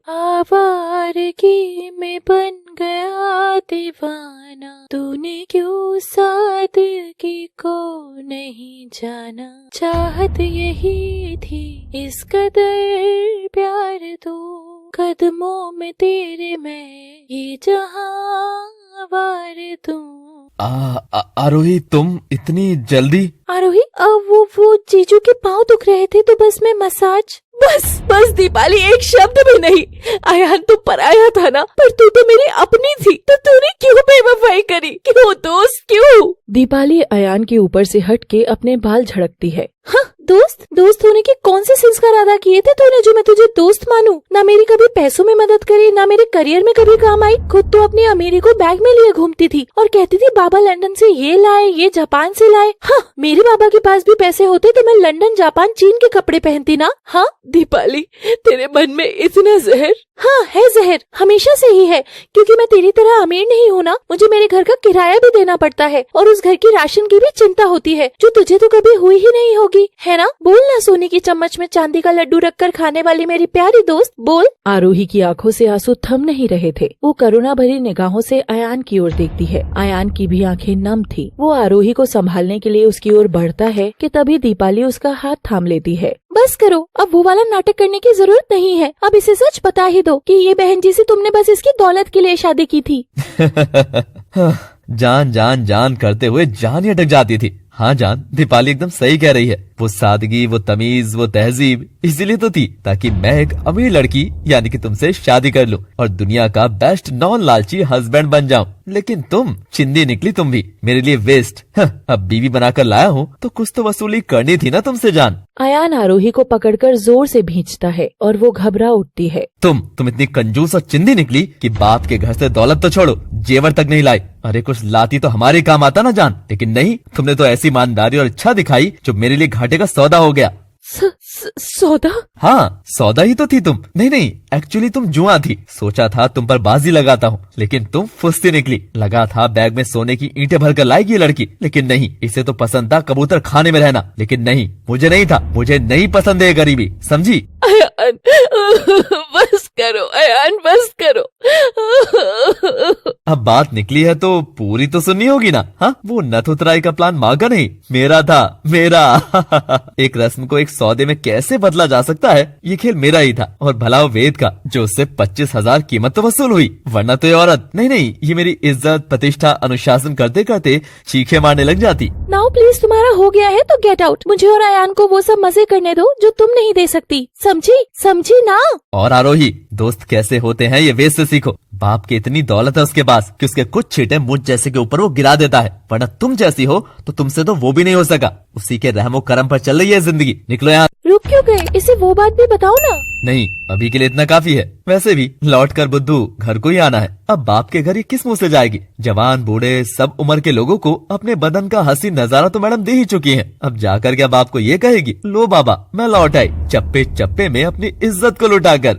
आवारगी में बन गया दीवाना, तूने क्यों सादगी को नहीं जाना। चाहत यही थी इस कदर प्यार दूं, कदमों में तेरे मैं ये जहां वार दूं। आरोही तुम इतनी जल्दी? आरोही वो जीजू के पाँव दुख रहे थे तो बस मैं मसाज। बस दीपाली, एक शब्द भी नहीं। अयान तो पराया था ना, पर तू तो मेरी अपनी थी, तो तूने क्यों बेवफाई करी? क्यों दोस्त, क्यों? दीपाली अयान के ऊपर से हट के अपने बाल झड़कती है। हाँ, दोस्त होने के कौन से संस्कार अदा किए थे तूने जो मैं तुझे दोस्त मानूं? ना मेरी कभी पैसों में मदद करी, ना मेरे करियर में कभी काम आई। खुद तो अपनी अमीरी को बैग में लिए घूमती थी और कहती थी बाबा लंदन से ये लाए, ये जापान से लाए। हाँ, मेरे बाबा के पास भी पैसे होते तो मैं लंदन, जापान, चीन के कपड़े पहनती ना। हाँ दीपाली, तेरे मन में इतना जहर? हाँ है जहर, हमेशा से ही है, क्योंकि मैं तेरी तरह अमीर नहीं हूँ ना। मुझे मेरे घर का किराया भी देना पड़ता है और उस घर की राशन की भी चिंता होती है, जो तुझे तो कभी हुई ही नहीं होगी, है ना? बोल ना, सोने की चम्मच में चांदी का लड्डू रखकर खाने वाली मेरी प्यारी दोस्त, बोल। आरोही की आंखों से आंसू थम नहीं रहे थे। वो करुणा भरी निगाहों से अयान की ओर देखती है। अयान की भी आंखें नम थी। वो आरोही को संभालने के लिए उसकी ओर बढ़ता है कि तभी दीपाली उसका हाथ थाम लेती है। बस करो, अब वो वाला नाटक करने की जरूरत नहीं है। अब इसे सच बता ही दो कि ये बहन जी से तुमने बस इसकी दौलत के लिए शादी की थी। जान करते हुए जान ही अटक जाती थी। हाँ जान, दीपाली एकदम सही कह रही है। वो सादगी, वो तमीज, वो तहजीब इसीलिए तो थी ताकि मैं एक अमीर लड़की यानी कि तुमसे शादी कर लूं और दुनिया का बेस्ट नॉन लालची हस्बैंड बन जाऊं। लेकिन तुम चिंदी निकली, तुम भी मेरे लिए वेस्ट। अब बीवी बनाकर लाया हूँ तो कुछ तो वसूली करनी थी ना तुमसे जान। अयान आरोही को पकड़कर जोर से भींचता है और वो घबरा उठती है। तुम इतनी कंजूस और चिंदी निकली कि बाप के घर से दौलत तो छोड़ो, जेवर तक नहीं लाई। अरे कुछ लाती तो हमारे काम आता ना जान, लेकिन नहीं, तुमने तो ऐसी ईमानदारी और इच्छा दिखाई जो मेरे लिए घाटे का सौदा हो गया। सौदा? हाँ, सौदा ही तो थी तुम। नहीं, एक्चुअली तुम जुआ थी। सोचा था तुम पर बाजी लगाता हूँ, लेकिन तुम फुस्ती निकली। लगा था बैग में सोने की ईंटें भरकर लाएगी ये लड़की, लेकिन नहीं। इसे तो पसंद था कबूतर खाने में रहना, लेकिन नहीं, मुझे नहीं था। मुझे नहीं पसंद है गरीबी, समझी? अयान बस करो, अयान बस करो। अब बात निकली है तो पूरी तो सुननी होगी ना। हाँ, वो नथुतराई का प्लान माँ का नहीं, मेरा था, मेरा। एक रस्म को एक सौदे में कैसे बदला जा सकता है, ये खेल मेरा ही था। और भला वो वेद का, जो उससे 25,000 कीमत तो वसूल हुई, वरना तो ये औरत नहीं, ये मेरी इज्जत, प्रतिष्ठा, अनुशासन करते करते चीखे मारने लग जाती। नाउ प्लीज, तुम्हारा हो गया है तो गेट आउट। मुझे और अयान को वो सब मजे करने दो जो तुम नहीं दे सकती, समझी ना? और आरोही, दोस्त कैसे होते हैं ये वेद से सीखो। बाप की इतनी दौलत है उसके पास कि उसके कुछ छींटे मुझ जैसे के ऊपर वो गिरा देता है, वरना तुम जैसी हो तो तुमसे तो वो भी नहीं हो सका। उसी के रहमो करम पर चल रही है जिंदगी। निकलो यहाँ। रुक क्यों गए? इसे वो बात भी बताओ ना। नहीं, अभी के लिए इतना काफी है। वैसे भी लौट कर बुद्धू घर को ही आना है। अब बाप के घर ये किस मुंह से जाएगी? जवान बूढ़े सब उम्र के लोगों को अपने बदन का हसीन नजारा तो मैडम दे ही चुकी है। अब जाकर क्या बाप को ये कहेगी, लो बाबा मैं लौट आई, चप्पे चप्पे में अपनी इज्जत को लुटा कर।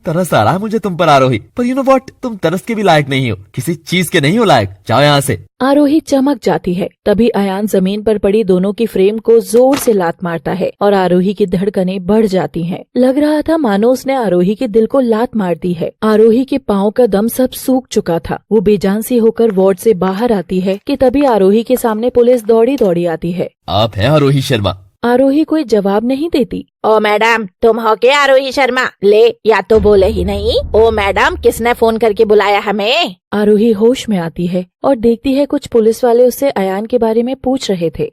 तरस आ रहा है मुझे तुम पर आरोही, पर यू नो व्हाट, तुम तरस के भी लायक नहीं हो, किसी चीज के नहीं हो लायक। जाओ यहाँ से। आरोही चमक जाती है। तभी अयान जमीन पर पड़ी दोनों की फ्रेम को जोर से लात मारता है और आरोही की धड़कनें बढ़ जाती हैं। लग रहा था मानो उसने आरोही के दिल को लात मार दी है। आरोही के पाँव का दम सब सूख चुका था। वो बेजान सी होकर वार्ड से बाहर आती है कि तभी आरोही के सामने पुलिस दौड़ी दौड़ी आती है। आप हैं आरोही शर्मा? आरोही कोई जवाब नहीं देती। ओ मैडम, तुम हो क्या आरोही शर्मा? ले, या तो बोले ही नहीं। ओ मैडम, किसने फोन करके बुलाया हमें? आरोही होश में आती है और देखती है कुछ पुलिस वाले उससे अयान के बारे में पूछ रहे थे।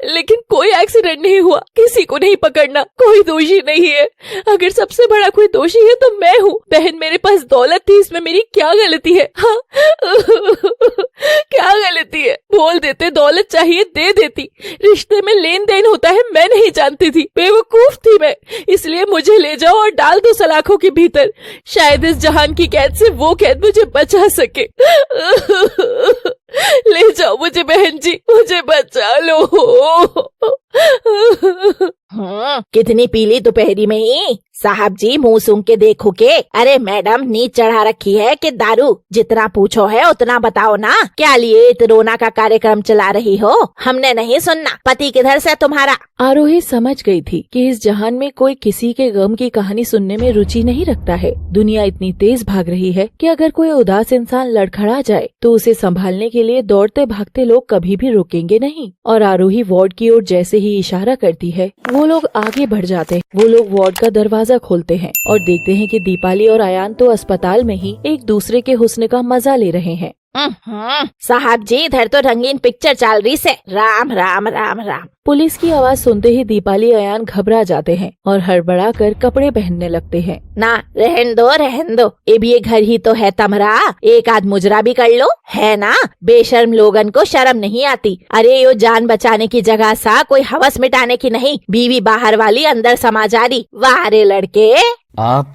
लेकिन कोई एक्सीडेंट नहीं हुआ, किसी को नहीं पकड़ना, कोई दोषी नहीं है। अगर सबसे बड़ा कोई दोषी है तो मैं हूँ। बहन, मेरे पास दौलत थी, इसमें मेरी क्या गलती है? हाँ? क्या गलती है? बोल देते, दौलत चाहिए दे देती। रिश्ते में लेन देन होता है, मैं नहीं जानती थी, बेवकूफ थी मैं। इसलिए मुझे ले जाओ और डाल दो सलाखों के भीतर। शायद इस जहान की कैद से वो कैद मुझे बचा सके। ले जाओ मुझे बहन जी, मुझे बचा लो। कितनी पीली दोपहरी में ही। साहब जी मुंह सूंघ के देखो के। अरे मैडम नीच चढ़ा रखी है कि दारू? जितना पूछो है उतना बताओ ना। क्या लिए रोना का कार्यक्रम चला रही हो? हमने नहीं सुनना। पति किधर से तुम्हारा? आरोही समझ गई थी कि इस जहान में कोई किसी के गम की कहानी सुनने में रुचि नहीं रखता है। दुनिया इतनी तेज भाग रही है कि अगर कोई उदास इंसान लड़खड़ा जाए तो उसे संभालने के लिए दौड़ते भागते लोग कभी भी रुकेंगे नहीं। और आरोही वार्ड की ओर जैसे ही इशारा करती है वो लोग आगे बढ़ जाते हैं। वो लोग वार्ड का दरवाजा खोलते हैं और देखते हैं कि दीपाली और अयान तो अस्पताल में ही एक दूसरे के हुस्न का मजा ले रहे हैं। साहब जी इधर तो रंगीन पिक्चर चल रही से। राम राम राम राम। पुलिस की आवाज सुनते ही दीपाली अयान घबरा जाते हैं और हड़बड़ा कर कपड़े पहनने लगते हैं। ना रहन दो, ये भी ये घर ही तो है तमरा। एक आध मुजरा भी कर लो, है ना? बेशर्म लोगन को शर्म नहीं आती। अरे यो जान बचाने की जगह सा कोई हवस मिटाने की नहीं। बीवी बाहर वाली अंदर समा जा रही। वाह रे लड़के। आप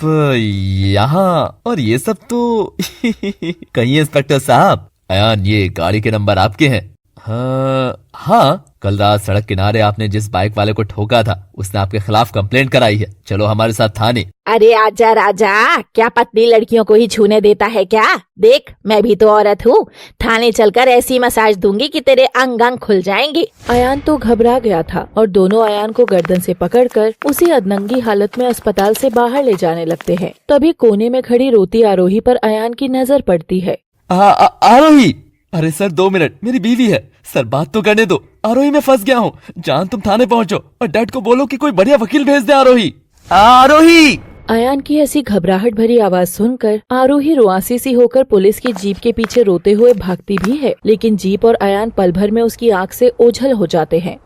यहाँ और ये सब तो कहीं इंस्पेक्टर साहब। अयान ये गाड़ी के नंबर आपके हैं? हाँ, कल रात सड़क किनारे आपने जिस बाइक वाले को ठोका था उसने आपके खिलाफ कंप्लेंट कराई है। चलो हमारे साथ थाने। अरे आजा राजा, क्या पत्नी लड़कियों को ही छूने देता है क्या? देख मैं भी तो औरत हूँ। थाने चलकर ऐसी मसाज दूंगी कि तेरे अंग अंग खुल जाएंगे। अयान तो घबरा गया था और दोनों अयान को गर्दन से पकड़कर उसी अधनंगी हालत में अस्पताल से बाहर ले जाने लगते हैं। तभी कोने में खड़ी रोती आरोही पर अयान की नजर पड़ती है। आरोही, अरे सर 2 मिनट, मेरी बीवी है सर, बात तो करने दो। आरोही मैं फंस गया हूँ। जान तुम थाने पहुँचो और डैड को बोलो कि कोई बढ़िया वकील भेज दे। आरोही। अयान की ऐसी घबराहट भरी आवाज सुनकर आरोही रुआसी सी होकर पुलिस की जीप के पीछे रोते हुए भागती भी है, लेकिन जीप और अयान पल भर में उसकी आंख से ओझल हो जाते हैं।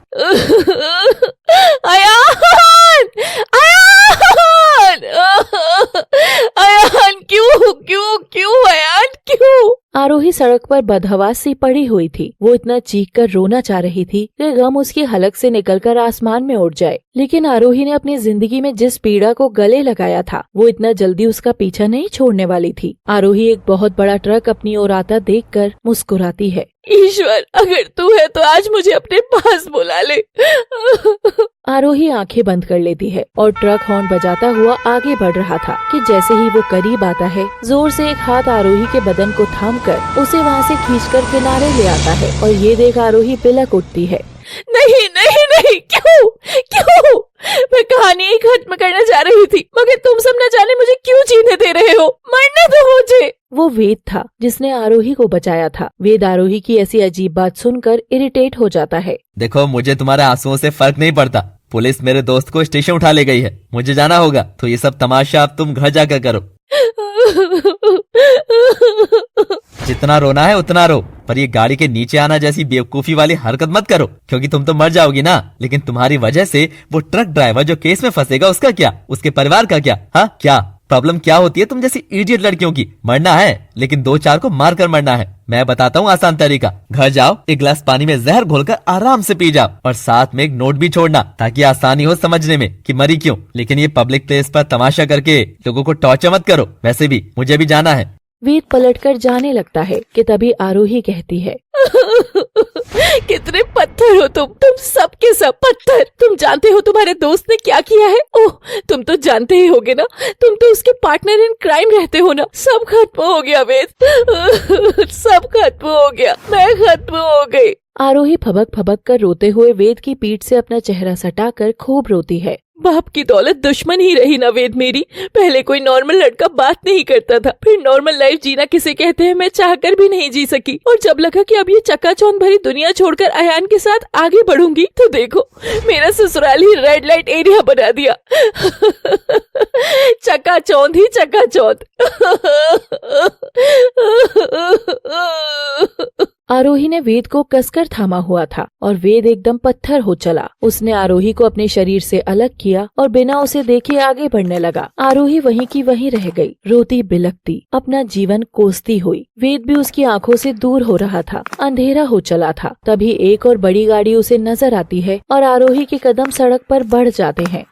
अयान! अयान! अयान क्यों क्यों क्यों अयान क्यों? आरोही सड़क पर बदहवास सी पड़ी हुई थी। वो इतना चीख कर रोना चाह रही थी कि गम उसकी हलक से निकलकर आसमान में उड़ जाए। लेकिन आरोही ने अपनी जिंदगी में जिस पीड़ा को गले लगाया था वो इतना जल्दी उसका पीछा नहीं छोड़ने वाली थी। आरोही एक बहुत बड़ा ट्रक अपनी ओर आता देखकर मुस्कुराती है। ईश्वर, अगर तू है तो आज मुझे अपने पास बुला ले। आरोही आंखें बंद कर लेती है और ट्रक हॉर्न बजाता हुआ आगे बढ़ रहा था कि जैसे ही वो करीब आता है जोर से एक हाथ आरोही के बदन को थामकर उसे वहाँ से खींचकर किनारे ले आता है और ये देख आरोही बिलक उठती है। नहीं नहीं नहीं, क्यों क्यों? मैं कहानी ही खत्म करने जा रही थी मगर तुम सब न जाने मुझे क्यों जीने दे रहे हो। मरने दो मुझे। वो वेद था जिसने आरोही को बचाया था। वेद आरोही की ऐसी अजीब बात सुनकर इरिटेट हो जाता है। देखो मुझे तुम्हारे आंसुओं से फर्क नहीं पड़ता। पुलिस मेरे दोस्त को स्टेशन उठा ले गई है, मुझे जाना होगा, तो ये सब तमाशा अब तुम घर जाकर करो। जितना रोना है उतना रो, पर ये गाड़ी के नीचे आना जैसी बेवकूफी वाली हरकत मत करो, क्योंकि तुम तो मर जाओगी ना। लेकिन तुम्हारी वजह से वो ट्रक ड्राइवर जो केस में फंसेगा उसका क्या, उसके परिवार का क्या? हाँ, क्या प्रॉब्लम क्या होती है तुम जैसी इडियट लड़कियों की? मरना है लेकिन 2-4 को मार कर मरना है। मैं बताता हूँ आसान तरीका। घर जाओ, एक गिलास पानी में जहर घोलकर आराम से पी जाओ और साथ में एक नोट भी छोड़ना ताकि आसानी हो समझने में कि मरी क्यों। लेकिन ये पब्लिक प्लेस पर तमाशा करके लोगों को टॉर्चर मत करो। वैसे भी मुझे भी जाना है। वेद पलटकर जाने लगता है कि तभी आरोही कहती है, कितने पत्थर हो तुम सब के सब पत्थर। तुम जानते हो तुम्हारे दोस्त ने क्या किया है? ओह, तुम तो जानते ही होगे ना, तुम तो उसके पार्टनर इन क्राइम रहते हो ना। सब खत्म हो गया वेद, सब खत्म हो गया, मैं खत्म हो गई। आरोही फबक फबक कर रोते हुए वेद की पीठ से अपना चेहरा सटाकर खूब रोती है। बाप की दौलत दुश्मन ही रही ना वेद मेरी। पहले कोई नॉर्मल लड़का बात नहीं करता था, फिर नॉर्मल लाइफ जीना किसे कहते हैं मैं चाहकर भी नहीं जी सकी। और जब लगा कि अब ये चकाचौंध भरी दुनिया छोड़कर अयान के साथ आगे बढ़ूंगी तो देखो मेरा ससुराल ही रेड लाइट एरिया बना दिया। चकाचौंध ही चकाचौंध। आरोही ने वेद को कसकर थामा हुआ था और वेद एकदम पत्थर हो चला। उसने आरोही को अपने शरीर से अलग किया और बिना उसे देखे आगे बढ़ने लगा। आरोही वहीं की वहीं रह गई, रोती बिलखती, अपना जीवन कोसती हुई। वेद भी उसकी आंखों से दूर हो रहा था, अंधेरा हो चला था। तभी एक और बड़ी गाड़ी उसे नजर आती है और आरोही के कदम सड़क पर बढ़ जाते हैं।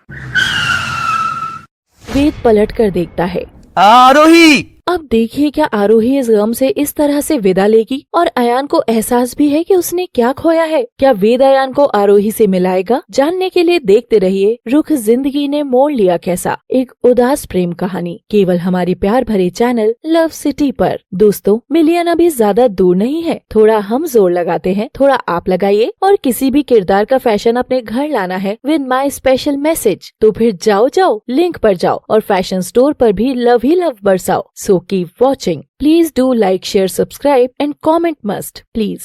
वेद पलट कर देखता है। आरोही, अब देखिए क्या आरोही इस गम से इस तरह से विदा लेगी और अयान को एहसास भी है कि उसने क्या खोया है। क्या वेद अयान को आरोही से मिलाएगा? जानने के लिए देखते रहिए रुख जिंदगी ने मोड़ लिया कैसा, एक उदास प्रेम कहानी, केवल हमारे प्यार भरे चैनल लव सिटी पर। दोस्तों, मिलियन अभी ज्यादा दूर नहीं है, थोड़ा हम जोर लगाते हैं, थोड़ा आप लगाइए। और किसी भी किरदार का फैशन अपने घर लाना है विद माई स्पेशल मैसेज, तो फिर जाओ लिंक पर जाओ और फैशन स्टोर पर भी लव ही लव बरसाओ। So keep watching. Please do like, share, subscribe and comment must please.